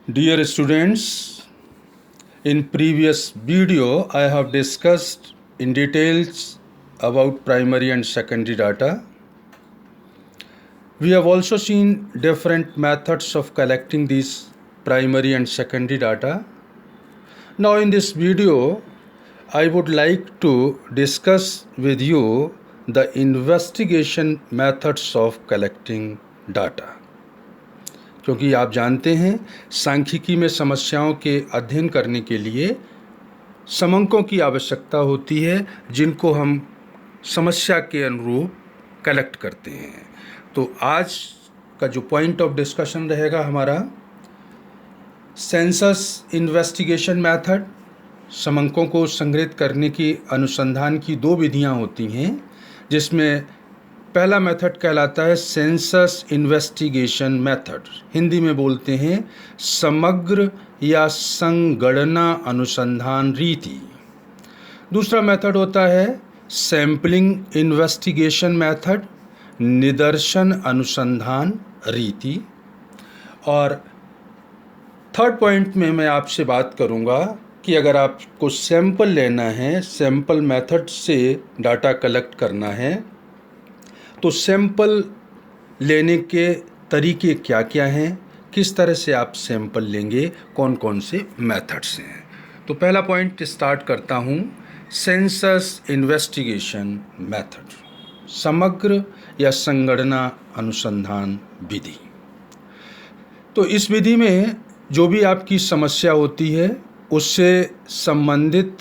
Dear students, in previous video I have discussed in details about primary and secondary data. We have also seen different methods of collecting these primary and secondary data. Now in this video I would like to discuss with you the investigation methods of collecting data. क्योंकि आप जानते हैं सांख्यिकी में समस्याओं के अध्ययन करने के लिए समंकों की आवश्यकता होती है जिनको हम समस्या के अनुरूप कलेक्ट करते हैं। तो आज का जो पॉइंट ऑफ डिस्कशन रहेगा हमारा सेंसस इन्वेस्टिगेशन मेथड। समंकों को संग्रहित करने की अनुसंधान की दो विधियां होती हैं, जिसमें पहला मेथड कहलाता है सेंसस इन्वेस्टिगेशन मेथड, हिंदी में बोलते हैं समग्र या संगणना अनुसंधान रीति। दूसरा मेथड होता है सैंपलिंग इन्वेस्टिगेशन मेथड, निदर्शन अनुसंधान रीति। और थर्ड पॉइंट में मैं आपसे बात करूंगा कि अगर आपको सैंपल लेना है, सैंपल मेथड से डाटा कलेक्ट करना है, तो सैंपल लेने के तरीके क्या क्या हैं, किस तरह से आप सैंपल लेंगे, कौन कौन से मेथड्स हैं। तो पहला पॉइंट स्टार्ट करता हूँ, सेंसस इन्वेस्टिगेशन मेथड, समग्र या संगणना अनुसंधान विधि। तो इस विधि में जो भी आपकी समस्या होती है उससे संबंधित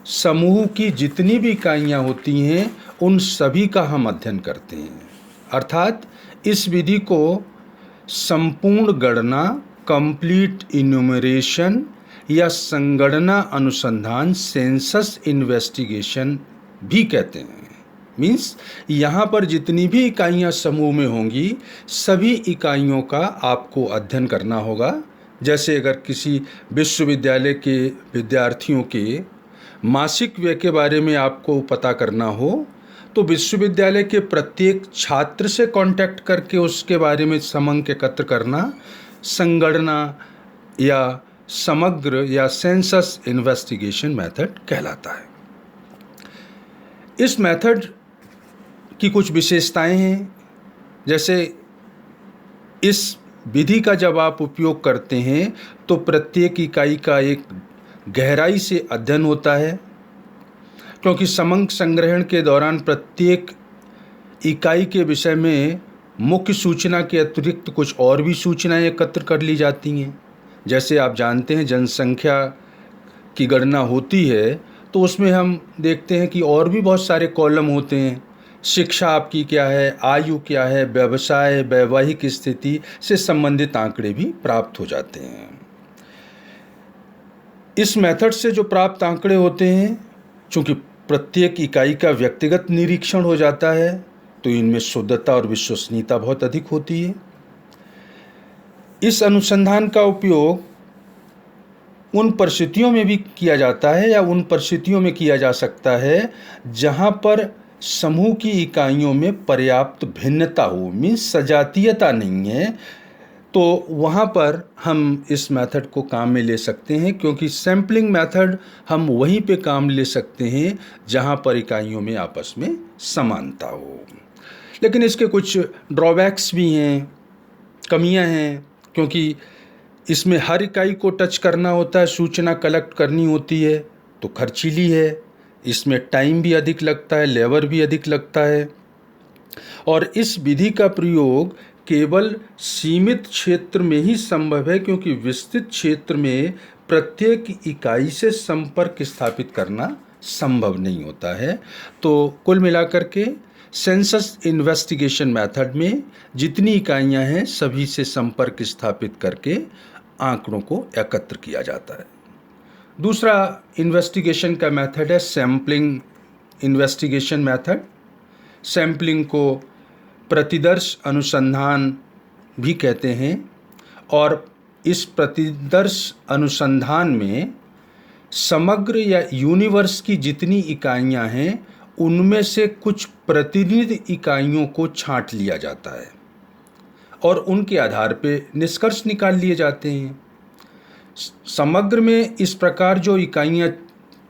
समूह की जितनी भी इकाइयाँ होती हैं उन सभी का हम अध्ययन करते हैं। अर्थात इस विधि को संपूर्ण गणना, कंप्लीट इन्यूमरेशन या संगणना अनुसंधान, सेंसस इन्वेस्टिगेशन भी कहते हैं। मीन्स यहाँ पर जितनी भी इकाइयाँ समूह में होंगी सभी इकाइयों का आपको अध्ययन करना होगा। जैसे अगर किसी विश्वविद्यालय के विद्यार्थियों के मासिक व्यय के बारे में आपको पता करना हो तो विश्वविद्यालय के प्रत्येक छात्र से कांटेक्ट करके उसके बारे में समंक एकत्र करना संगणना या समग्र या सेंसस इन्वेस्टिगेशन मेथड कहलाता है। इस मेथड की कुछ विशेषताएं हैं। जैसे इस विधि का जब आप उपयोग करते हैं तो प्रत्येक इकाई का एक गहराई से अध्ययन होता है, क्योंकि समंक संग्रहण के दौरान प्रत्येक इकाई के विषय में मुख्य सूचना के अतिरिक्त कुछ और भी सूचनाएं एकत्र कर ली जाती हैं। जैसे आप जानते हैं जनसंख्या की गणना होती है तो उसमें हम देखते हैं कि और भी बहुत सारे कॉलम होते हैं। शिक्षा आपकी क्या है, आयु क्या है, व्यवसाय, वैवाहिक स्थिति से संबंधित आंकड़े भी प्राप्त हो जाते हैं। इस मेथड से जो प्राप्त आंकड़े होते हैं, चूँकि प्रत्येक इकाई का व्यक्तिगत निरीक्षण हो जाता है, तो इनमें शुद्धता और विश्वसनीयता बहुत अधिक होती है। इस अनुसंधान का उपयोग उन परिस्थितियों में भी किया जाता है या उन परिस्थितियों में किया जा सकता है जहां पर समूह की इकाइयों में पर्याप्त भिन्नता हो, मीन्स सजातीयता नहीं है, तो वहाँ पर हम इस मेथड को काम में ले सकते हैं। क्योंकि सैम्पलिंग मेथड हम वहीं पे काम ले सकते हैं जहाँ पर इकाइयों में आपस में समानता हो। लेकिन इसके कुछ ड्रॉबैक्स भी हैं, कमियां हैं, क्योंकि इसमें हर इकाई को टच करना होता है, सूचना कलेक्ट करनी होती है, तो खर्चीली है। इसमें टाइम भी अधिक लगता है, लेबर भी अधिक लगता है। और इस विधि का प्रयोग केवल सीमित क्षेत्र में ही संभव है, क्योंकि विस्तृत क्षेत्र में प्रत्येक इकाई से संपर्क स्थापित करना संभव नहीं होता है। तो कुल मिलाकर के सेंसस इन्वेस्टिगेशन मेथड में जितनी इकाइयां हैं सभी से संपर्क स्थापित करके आंकड़ों को एकत्र किया जाता है। दूसरा इन्वेस्टिगेशन का मेथड है सैम्पलिंग इन्वेस्टिगेशन मेथड। सैम्पलिंग को प्रतिदर्श अनुसंधान भी कहते हैं, और इस प्रतिदर्श अनुसंधान में समग्र या यूनिवर्स की जितनी इकाइयां हैं उनमें से कुछ प्रतिनिधि इकाइयों को छांट लिया जाता है और उनके आधार पे निष्कर्ष निकाल लिए जाते हैं। समग्र में इस प्रकार जो इकाइयाँ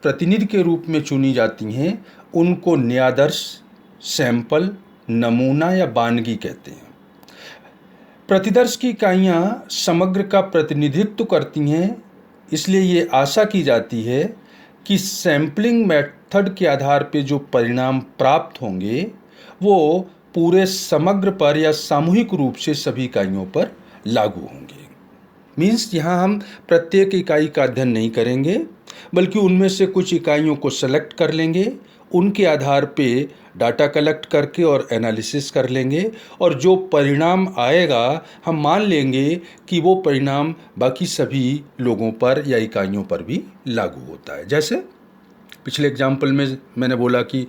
प्रतिनिधि के रूप में चुनी जाती हैं उनको न्यादर्श, सैंपल, नमूना या बानगी कहते हैं। प्रतिदर्श की इकाइयाँ समग्र का प्रतिनिधित्व करती हैं, इसलिए ये आशा की जाती है कि सैम्पलिंग मेथड के आधार पर जो परिणाम प्राप्त होंगे वो पूरे समग्र पर या सामूहिक रूप से सभी इकाइयों पर लागू होंगे। मीन्स यहाँ हम प्रत्येक इकाई का अध्ययन नहीं करेंगे, बल्कि उनमें से कुछ इकाइयों को सेलेक्ट कर लेंगे, उनके आधार पे डाटा कलेक्ट करके और एनालिसिस कर लेंगे, और जो परिणाम आएगा हम मान लेंगे कि वो परिणाम बाकी सभी लोगों पर या इकाइयों पर भी लागू होता है। जैसे पिछले एग्जाम्पल में मैंने बोला कि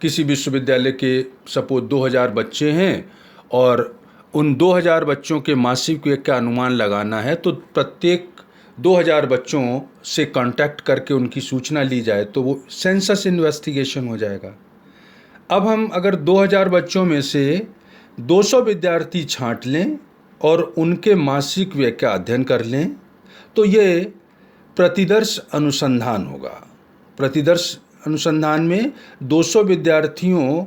किसी विश्वविद्यालय के सपोज 2000 बच्चे हैं और उन 2000 बच्चों के मासिक व्यय का अनुमान लगाना है, तो प्रत्येक 2000 बच्चों से कांटेक्ट करके उनकी सूचना ली जाए तो वो सेंसस इन्वेस्टिगेशन हो जाएगा। अब हम अगर 2000 बच्चों में से 200 विद्यार्थी छांट लें और उनके मासिक व्यय का अध्ययन कर लें तो ये प्रतिदर्श अनुसंधान होगा। प्रतिदर्श अनुसंधान में 200 विद्यार्थियों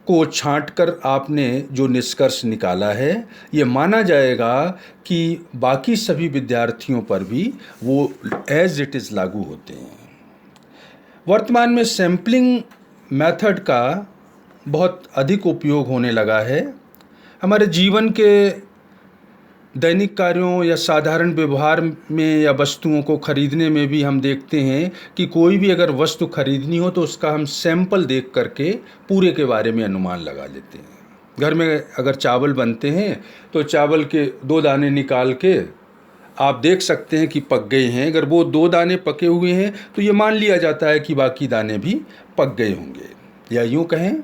को छांटकर आपने जो निष्कर्ष निकाला है ये माना जाएगा कि बाकी सभी विद्यार्थियों पर भी वो एज इट इज़ लागू होते हैं। वर्तमान में सैम्पलिंग मेथड का बहुत अधिक उपयोग होने लगा है। हमारे जीवन के दैनिक कार्यों या साधारण व्यवहार में या वस्तुओं को खरीदने में भी हम देखते हैं कि कोई भी अगर वस्तु खरीदनी हो तो उसका हम सैंपल देख करके पूरे के बारे में अनुमान लगा लेते हैं। घर में अगर चावल बनते हैं तो चावल के 2 दाने निकाल के आप देख सकते हैं कि पक गए हैं। अगर वो 2 दाने पके हुए हैं तो ये मान लिया जाता है कि बाकी दाने भी पक गए होंगे। या यूँ कहें,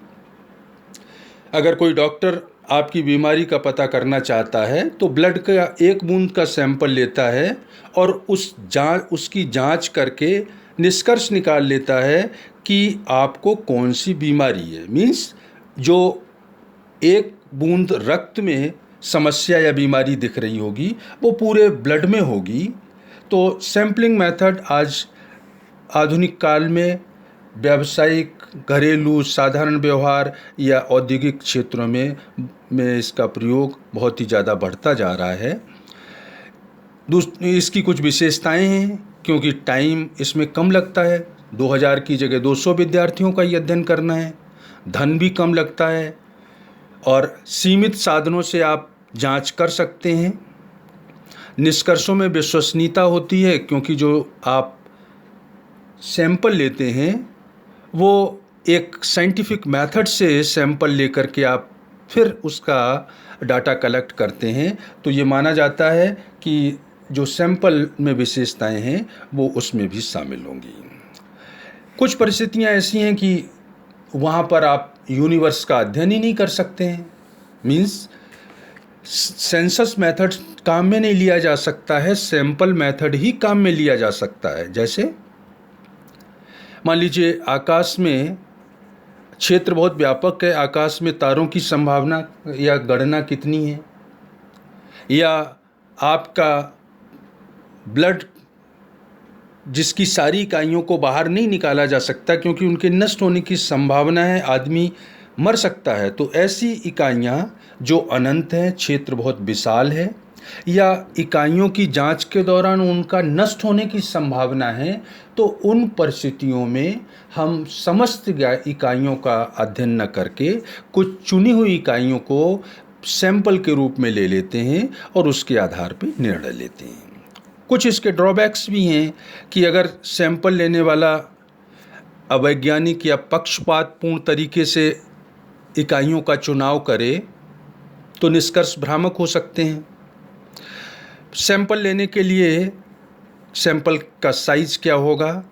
अगर कोई डॉक्टर आपकी बीमारी का पता करना चाहता है तो ब्लड का 1 बूंद का सैंपल लेता है और उसकी जांच करके निष्कर्ष निकाल लेता है कि आपको कौन सी बीमारी है। मीन्स जो 1 बूंद रक्त में समस्या या बीमारी दिख रही होगी वो पूरे ब्लड में होगी। तो सैम्पलिंग मेथड आज आधुनिक काल में व्यावसायिक, घरेलू, साधारण व्यवहार या औद्योगिक क्षेत्रों में इसका प्रयोग बहुत ही ज़्यादा बढ़ता जा रहा है। इसकी कुछ विशेषताएं हैं, क्योंकि टाइम इसमें कम लगता है। 2000 की जगह 200 विद्यार्थियों का ये अध्ययन करना है। धन भी कम लगता है और सीमित साधनों से आप जांच कर सकते हैं। निष्कर्षों में विश्वसनीयता होती है, क्योंकि जो आप सैंपल लेते हैं वो एक साइंटिफिक मेथड से सैंपल लेकर के आप फिर उसका डाटा कलेक्ट करते हैं, तो ये माना जाता है कि जो सैंपल में विशेषताएं हैं वो उसमें भी शामिल होंगी। कुछ परिस्थितियां ऐसी हैं कि वहाँ पर आप यूनिवर्स का अध्ययन ही नहीं कर सकते हैं। मीन्स सेंसस मेथड काम में नहीं लिया जा सकता है, सैंपल मेथड ही काम में लिया जा सकता है। जैसे मान लीजिए आकाश में क्षेत्र बहुत व्यापक है, आकाश में तारों की संभावना या गणना कितनी है, या आपका ब्लड जिसकी सारी इकाइयों को बाहर नहीं निकाला जा सकता क्योंकि उनके नष्ट होने की संभावना है, आदमी मर सकता है। तो ऐसी इकाइयाँ जो अनंत हैं, क्षेत्र बहुत विशाल है, या इकाइयों की जांच के दौरान उनका नष्ट होने की संभावना है, तो उन परिस्थितियों में हम समस्त इकाइयों का अध्ययन न करके कुछ चुनी हुई इकाइयों को सैंपल के रूप में ले लेते हैं और उसके आधार पर निर्णय लेते हैं। कुछ इसके ड्रॉबैक्स भी हैं कि अगर सैंपल लेने वाला अवैज्ञानिक या पक्षपातपूर्ण तरीके से इकाइयों का चुनाव करे तो निष्कर्ष भ्रामक हो सकते हैं। सैंपल लेने के लिए सैंपल का साइज़ क्या होगा,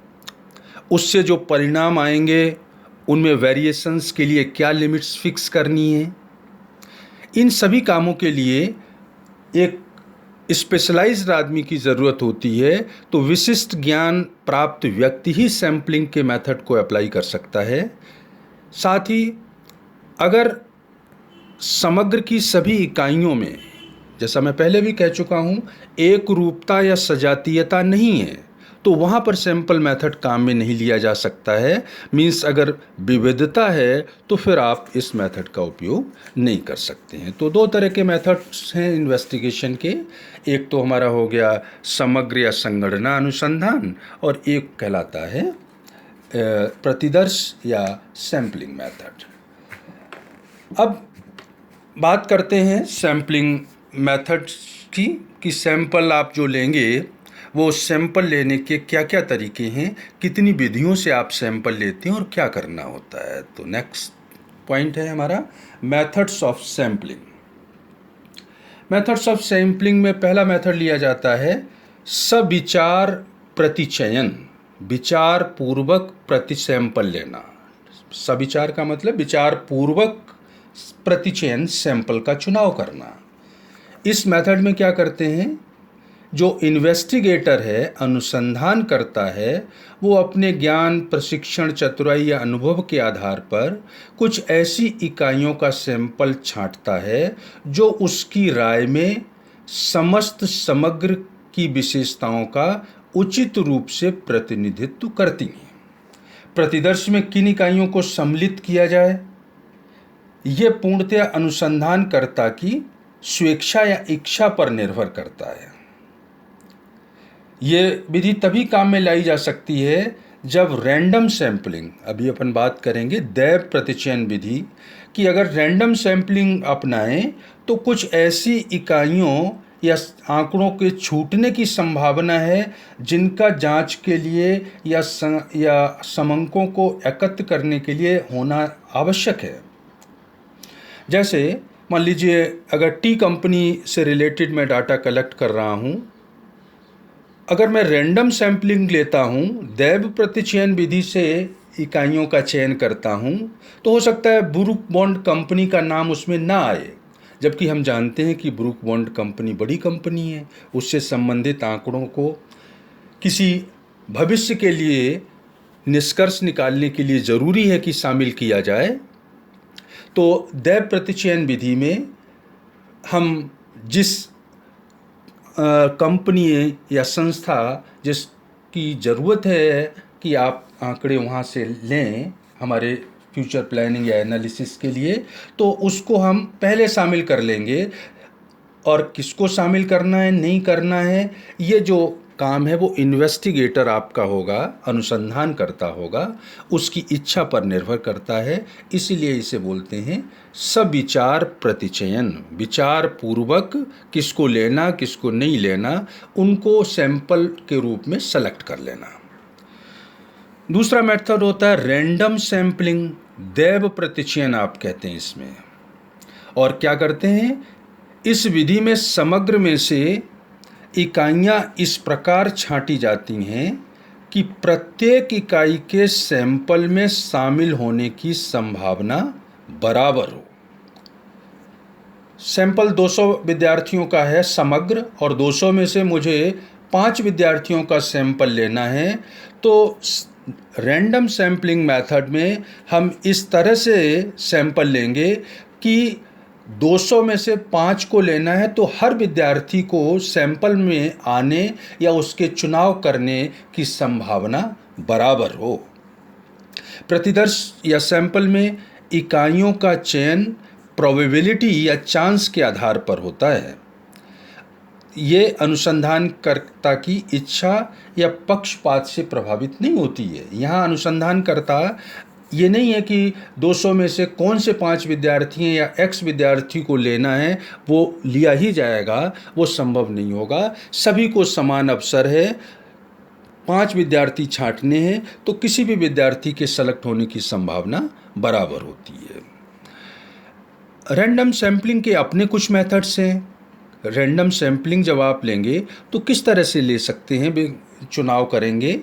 उससे जो परिणाम आएंगे उनमें वेरिएशंस के लिए क्या लिमिट्स फिक्स करनी है, इन सभी कामों के लिए एक स्पेशलाइज्ड आदमी की ज़रूरत होती है। तो विशिष्ट ज्ञान प्राप्त व्यक्ति ही सैम्पलिंग के मेथड को अप्लाई कर सकता है। साथ ही अगर समग्र की सभी इकाइयों में जैसा मैं पहले भी कह चुका हूँ, एक रूपता या सजातीयता नहीं है, तो वहाँ पर सैंपल मेथड काम में नहीं लिया जा सकता है। मीन्स अगर विविधता है तो फिर आप इस मेथड का उपयोग नहीं कर सकते हैं। तो दो तरह के मेथड्स हैं इन्वेस्टिगेशन के, एक तो हमारा हो गया समग्र या संगणना अनुसंधान, और एक कहलाता है प्रतिदर्श या सैम्पलिंग मेथड। अब बात करते हैं सैम्पलिंग मेथड्स की, कि सैंपल आप जो लेंगे वो सैंपल लेने के क्या क्या तरीके हैं, कितनी विधियों से आप सैंपल लेते हैं और क्या करना होता है। तो नेक्स्ट पॉइंट है हमारा methods of sampling. Methods of sampling में पहला मेथड लिया जाता है सविचार प्रतिचयन, विचार पूर्वक प्रति सैंपल लेना। सविचार का मतलब विचार पूर्वक प्रतिचयन सैंपल का चुनाव करना। इस मेथड में क्या करते हैं, जो इन्वेस्टिगेटर है, अनुसंधान करता है, वो अपने ज्ञान, प्रशिक्षण, चतुराई या अनुभव के आधार पर कुछ ऐसी इकाइयों का सैंपल छांटता है जो उसकी राय में समस्त समग्र की विशेषताओं का उचित रूप से प्रतिनिधित्व करती हैं। प्रतिदर्श में किन इकाइयों को सम्मिलित किया जाए, ये पूर्णतया अनुसंधानकर्ता की स्वेच्छा या इच्छा पर निर्भर करता है। ये विधि तभी काम में लाई जा सकती है जब रैंडम सैंपलिंग, अभी अपन बात करेंगे दैव प्रतिचयन विधि, कि अगर रैंडम सैंपलिंग अपनाएं तो कुछ ऐसी इकाइयों या आंकड़ों के छूटने की संभावना है जिनका जांच के लिए या समंकों को एकत्र करने के लिए होना आवश्यक है। जैसे मान लीजिए अगर टी कंपनी से रिलेटेड मैं डाटा कलेक्ट कर रहा हूँ, अगर मैं रैंडम सैंपलिंग लेता हूँ, दैव प्रतिचयन विधि से इकाइयों का चयन करता हूँ, तो हो सकता है ब्रूक बॉन्ड कंपनी का नाम उसमें ना आए, जबकि हम जानते हैं कि ब्रूक बॉन्ड कंपनी बड़ी कंपनी है, उससे संबंधित आंकड़ों को किसी भविष्य के लिए निष्कर्ष निकालने के लिए ज़रूरी है कि शामिल किया जाए। तो दैव प्रतिचयन विधि में हम जिस कंपनी या संस्था जिसकी ज़रूरत है कि आप आंकड़े वहाँ से लें हमारे फ्यूचर प्लानिंग या एनालिसिस के लिए, तो उसको हम पहले शामिल कर लेंगे, और किसको शामिल करना है नहीं करना है, ये जो काम है वो इन्वेस्टिगेटर आपका होगा, अनुसंधान करता होगा, उसकी इच्छा पर निर्भर करता है। इसीलिए इसे बोलते हैं सविचार प्रतिचयन, विचार पूर्वक किसको लेना किसको नहीं लेना, उनको सैंपल के रूप में सेलेक्ट कर लेना। दूसरा मेथड होता है रैंडम सैंपलिंग, दैव प्रतिचयन आप कहते हैं इसमें। और क्या करते हैं, इस विधि में समग्र में से इकाइयाँ इस प्रकार छांटी जाती हैं कि प्रत्येक इकाई के सैंपल में शामिल होने की संभावना बराबर हो। सैंपल 200 विद्यार्थियों का है समग्र, और 200 में से मुझे 5 विद्यार्थियों का सैंपल लेना है, तो रैंडम सैंपलिंग मेथड में हम इस तरह से सैंपल लेंगे कि 200 में से 5 को लेना है, तो हर विद्यार्थी को सैंपल में आने या उसके चुनाव करने की संभावना बराबर हो। प्रतिदर्श या सैंपल में इकाइयों का चयन प्रोबेबिलिटी या चांस के आधार पर होता है। ये अनुसंधानकर्ता की इच्छा या पक्षपात से प्रभावित नहीं होती है। यहाँ अनुसंधानकर्ता ये नहीं है कि 200 में से कौन से 5 विद्यार्थी हैं या X विद्यार्थी को लेना है वो लिया ही जाएगा, वो संभव नहीं होगा। सभी को समान अवसर है, 5 विद्यार्थी छांटने हैं तो किसी भी विद्यार्थी के सेलेक्ट होने की संभावना बराबर होती है। रैंडम सैंपलिंग के अपने कुछ मेथड्स हैं। रैंडम सैंपलिंग जब आप लेंगे तो किस तरह से ले सकते हैं, चुनाव करेंगे,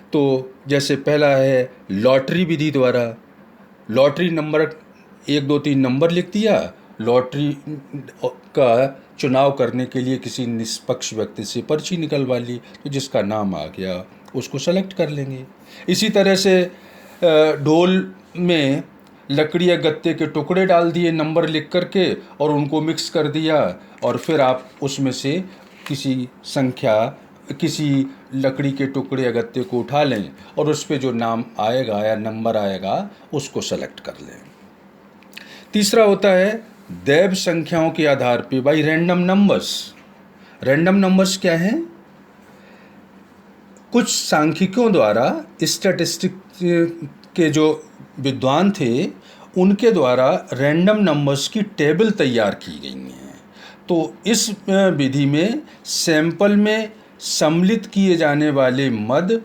तो जैसे पहला है लॉटरी विधि द्वारा। लॉटरी नंबर 1 2 3 नंबर लिख दिया, लॉटरी का चुनाव करने के लिए किसी निष्पक्ष व्यक्ति से पर्ची निकलवा ली, तो जिसका नाम आ गया उसको सेलेक्ट कर लेंगे। इसी तरह से ढोल में लकड़ी या गत्ते के टुकड़े डाल दिए नंबर लिख करके और उनको मिक्स कर दिया, और फिर आप उसमें से किसी लकड़ी के टुकड़े या गत्ते को उठा लें और उस पर जो नाम आएगा या नंबर आएगा उसको सेलेक्ट कर लें। तीसरा होता है दैव संख्याओं के आधार पे by random numbers. Random numbers क्या हैं? कुछ सांख्यिकों द्वारा, स्टैटिस्टिक के जो विद्वान थे उनके द्वारा रैंडम नंबर्स की टेबल तैयार की गई हैं। तो इस विधि में सैंपल में सम्मिलित किए जाने वाले मद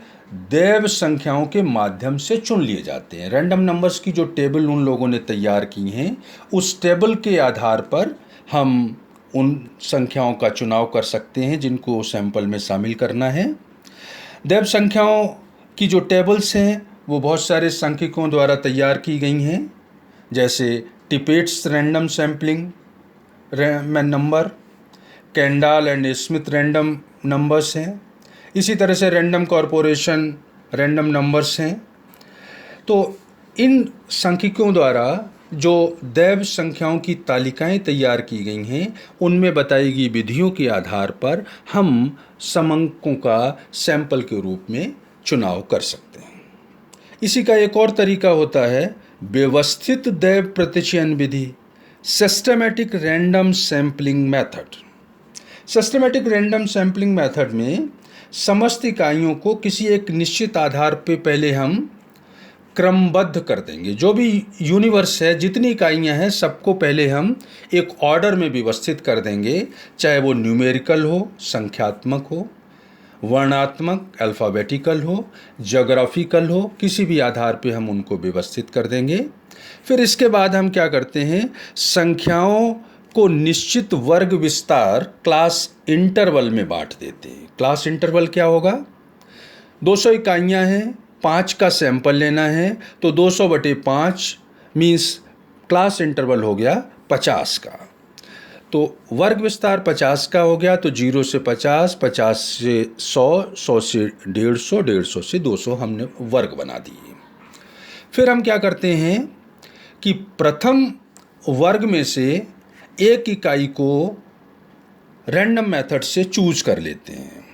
दैव संख्याओं के माध्यम से चुन लिए जाते हैं। रैंडम नंबर्स की जो टेबल उन लोगों ने तैयार की हैं, उस टेबल के आधार पर हम उन संख्याओं का चुनाव कर सकते हैं जिनको सैंपल में शामिल करना है। दैव संख्याओं की जो टेबल्स हैं वो बहुत सारे सांख्यिकों द्वारा तैयार की गई हैं, जैसे Tippett's random sampling number, Kendall and Smith random numbers हैं। इसी तरह से रैंडम कॉरपोरेशन रैंडम नंबर्स हैं। तो इन सांख्यिकों द्वारा जो दैव संख्याओं की तालिकाएं तैयार की गई हैं, उनमें बताई गई विधियों के आधार पर हम समंकों का सैंपल के रूप में चुनाव कर सकते हैं। इसी का एक और तरीका होता है व्यवस्थित दैव प्रतिचयन विधि, systematic random sampling method. Systematic random sampling method में समस्त इकाइयों को किसी एक निश्चित आधार पे पहले हम क्रमबद्ध कर देंगे। जो भी यूनिवर्स है, जितनी इकाइयां हैं, सबको पहले हम एक ऑर्डर में व्यवस्थित कर देंगे, चाहे वो न्यूमेरिकल हो, संख्यात्मक हो, वर्णात्मक अल्फ़ाबेटिकल हो, ज्योग्राफिकल हो, किसी भी आधार पे हम उनको व्यवस्थित कर देंगे। फिर इसके बाद हम क्या करते हैं, संख्याओं को निश्चित वर्ग विस्तार क्लास इंटरवल में बांट देते हैं। क्लास इंटरवल क्या होगा? 200 इकाइयाँ हैं, 5 का सैंपल लेना है, तो 200/5 मीन्स क्लास इंटरवल हो गया 50 का। तो वर्ग विस्तार 50 का हो गया, तो 0 से 50, 50 से 100, 100 से 150, 150 से 200 हमने वर्ग बना दिए। फिर हम क्या करते हैं कि प्रथम वर्ग में से एक इकाई को रैंडम मेथड से चूज कर लेते हैं।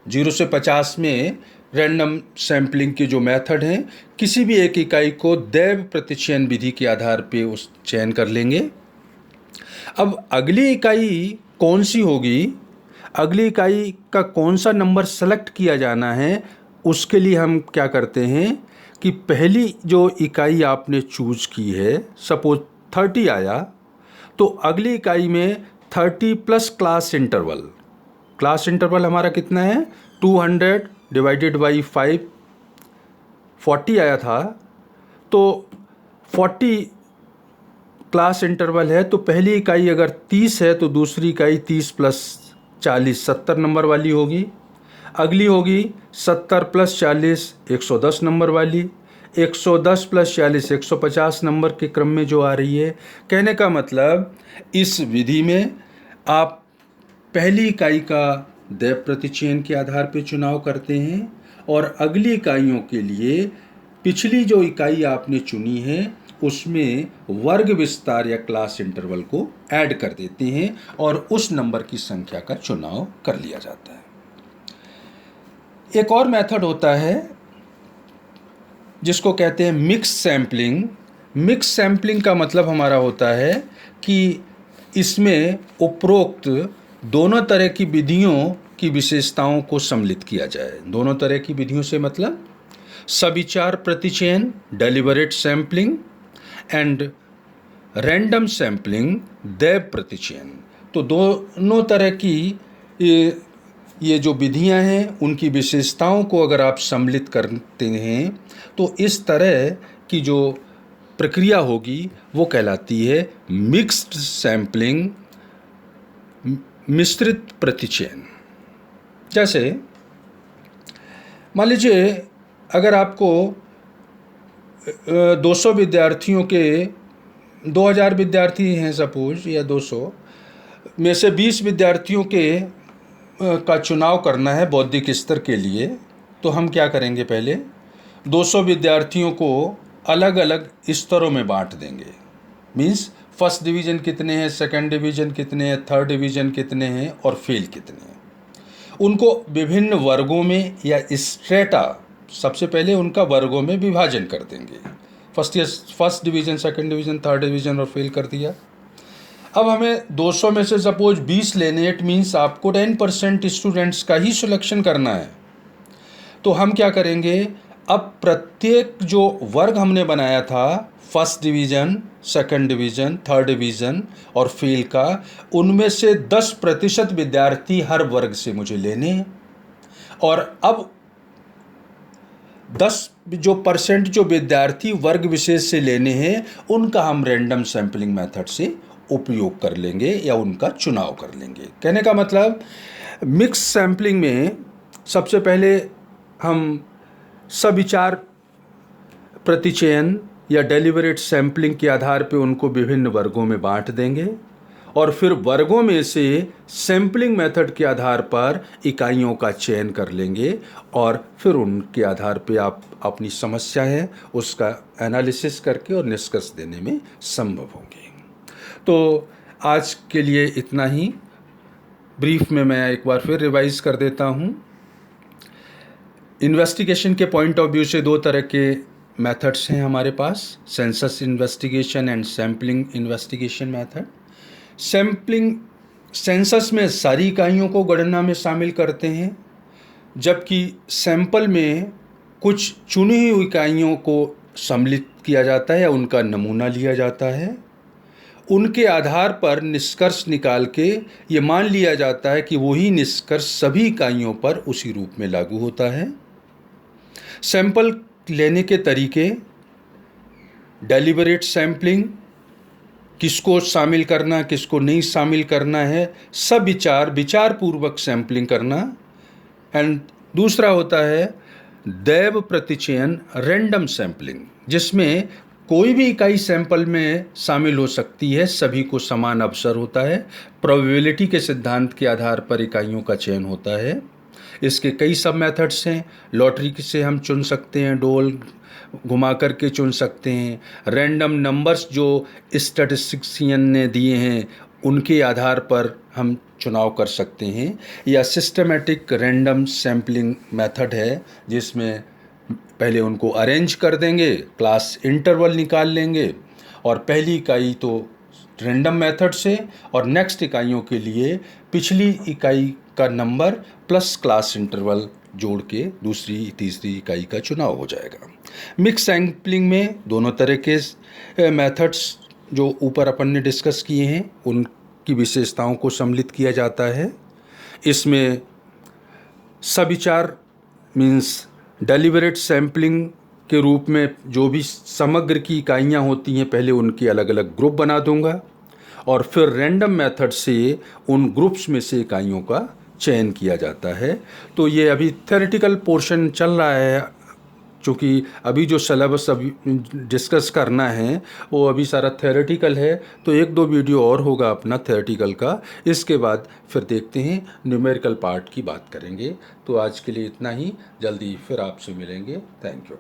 0 से 50 में रैंडम सैम्पलिंग के जो मेथड हैं, किसी भी एक इकाई को दैव प्रतिचयन विधि के आधार पे उस चयन कर लेंगे। अब अगली इकाई कौन सी होगी, अगली इकाई का कौन सा नंबर सेलेक्ट किया जाना है, उसके लिए हम क्या करते हैं कि पहली जो इकाई आपने चूज की है, सपोज 30 आया, तो अगली इकाई में 30 प्लस क्लास इंटरवल हमारा कितना है, 200 डिवाइडेड बाई 5, 40 आया था, तो 40 क्लास इंटरवल है, तो पहली इकाई अगर 30 है तो दूसरी इकाई 30 प्लस 40 70 नंबर वाली होगी। अगली होगी 70 प्लस 40 110 नंबर वाली, 110 प्लस 40 150 नंबर के क्रम में जो आ रही है। कहने का मतलब इस विधि में आप पहली इकाई का दैव प्रतिचयन के आधार पर चुनाव करते हैं और अगली इकाइयों के लिए पिछली जो इकाई आपने चुनी है उसमें वर्ग विस्तार या क्लास इंटरवल को ऐड कर देते हैं और उस नंबर की संख्या का चुनाव कर लिया जाता है। एक और मेथड होता है जिसको कहते हैं मिक्स सैम्पलिंग। मिक्स सैम्पलिंग का मतलब हमारा होता है कि इसमें उपरोक्त दोनों तरह की विधियों की विशेषताओं को सम्मिलित किया जाए। दोनों तरह की विधियों से मतलब सविचार प्रतिचयन deliberate sampling and random sampling दैव प्रतिचयन। तो दोनों तरह की ये जो विधियां हैं उनकी विशेषताओं को अगर आप सम्मिलित करते हैं तो इस तरह की जो प्रक्रिया होगी वो कहलाती है मिक्स्ड सैम्पलिंग, मिश्रित प्रतिचयन। जैसे मान लीजिए अगर आपको 200 विद्यार्थियों के 2000 विद्यार्थी हैं सपोज, या 200 में से 20 विद्यार्थियों के का चुनाव करना है बौद्धिक स्तर के लिए, तो हम क्या करेंगे, पहले 200 विद्यार्थियों को अलग अलग स्तरों में बांट देंगे। मीन्स फर्स्ट डिवीज़न कितने हैं, सेकंड डिवीज़न कितने हैं, थर्ड डिवीज़न कितने हैं और फेल कितने हैं, उनको विभिन्न वर्गों में या स्ट्रेटा, सबसे पहले उनका वर्गों में विभाजन कर देंगे। First division, second division, third division और फेल कर दिया। अब हमें 200 में से सपोज 20 लेने, इट मीन्स आपको 10% स्टूडेंट्स का ही सिलेक्शन करना है। तो हम क्या करेंगे, अब प्रत्येक जो वर्ग हमने बनाया था, first division, second division, third division और फेल का, उनमें से 10% विद्यार्थी हर वर्ग से मुझे लेने हैं। और अब 10% जो विद्यार्थी वर्ग विशेष से लेने हैं, उनका हम रैंडम सैम्पलिंग मेथड से उपयोग कर लेंगे या उनका चुनाव कर लेंगे। कहने का मतलब, मिक्स सैम्पलिंग में सबसे पहले हम सविचार प्रतिचयन या डेलिबरेट सैम्पलिंग के आधार पर उनको विभिन्न वर्गों में बांट देंगे और फिर वर्गों में से सैम्पलिंग मेथड के आधार पर इकाइयों का चयन कर लेंगे और फिर उनके आधार पे आप अपनी समस्या है उसका एनालिसिस करके और निष्कर्ष देने में संभव होंगे। तो आज के लिए इतना ही। ब्रीफ में मैं एक बार फिर रिवाइज कर देता हूँ। इन्वेस्टिगेशन के पॉइंट ऑफ व्यू से दो तरह के मेथड्स हैं हमारे पास, census investigation and sampling investigation method. Sampling census में सारी इकाइयों को गणना में शामिल करते हैं, जबकि सैंपल में कुछ चुनी हुई इकाइयों को सम्मिलित किया जाता है या उनका नमूना लिया जाता है। उनके आधार पर निष्कर्ष निकाल के ये मान लिया जाता है कि वही निष्कर्ष सभी इकाइयों पर उसी रूप में लागू होता है। सैंपल लेने के तरीके, डेलिबरेट सैम्पलिंग, किसको शामिल करना किसको नहीं शामिल करना है, सब विचारपूर्वक सैम्पलिंग करना। एंड दूसरा होता है दैव प्रतिचयन, रैंडम सैम्पलिंग, जिसमें कोई भी इकाई सैंपल में शामिल हो सकती है, सभी को समान अवसर होता है। प्रोबेबिलिटी के सिद्धांत के आधार पर इकाइयों का चयन होता है। इसके कई सब मेथड्स हैं। लॉटरी से हम चुन सकते हैं, डोल घुमा करके चुन सकते हैं, रैंडम नंबर्स जो स्टैटिस्टिशियन ने दिए हैं उनके आधार पर हम चुनाव कर सकते हैं, या सिस्टमेटिक रैंडम सैम्पलिंग मेथड है जिसमें पहले उनको अरेंज कर देंगे, क्लास इंटरवल निकाल लेंगे और पहली इकाई तो रैंडम मेथड से और नेक्स्ट इकाइयों के लिए पिछली इकाई का नंबर प्लस क्लास इंटरवल जोड़ के दूसरी तीसरी इकाई का चुनाव हो जाएगा। मिक्स सैम्पलिंग में दोनों तरह के मेथड्स जो ऊपर अपन ने डिस्कस किए हैं उनकी विशेषताओं को सम्मिलित किया जाता है। इसमें सविचार मीन्स डेलिबरेट सैम्पलिंग के रूप में जो भी समग्र की इकाइयाँ होती हैं पहले उनके अलग अलग ग्रुप बना दूंगा और फिर रैंडम मेथड से उन ग्रुप्स में से इकाइयों का चयन किया जाता है। तो ये अभी थ्योरेटिकल पोर्शन चल रहा है, चूँकि अभी जो सिलेबस अभी डिस्कस करना है वो अभी सारा थ्योरेटिकल है। तो एक दो वीडियो और होगा अपना थ्योरेटिकल का, इसके बाद फिर देखते हैं न्यूमेरिकल पार्ट की बात करेंगे। तो आज के लिए इतना ही, जल्दी फिर आपसे मिलेंगे। Thank you.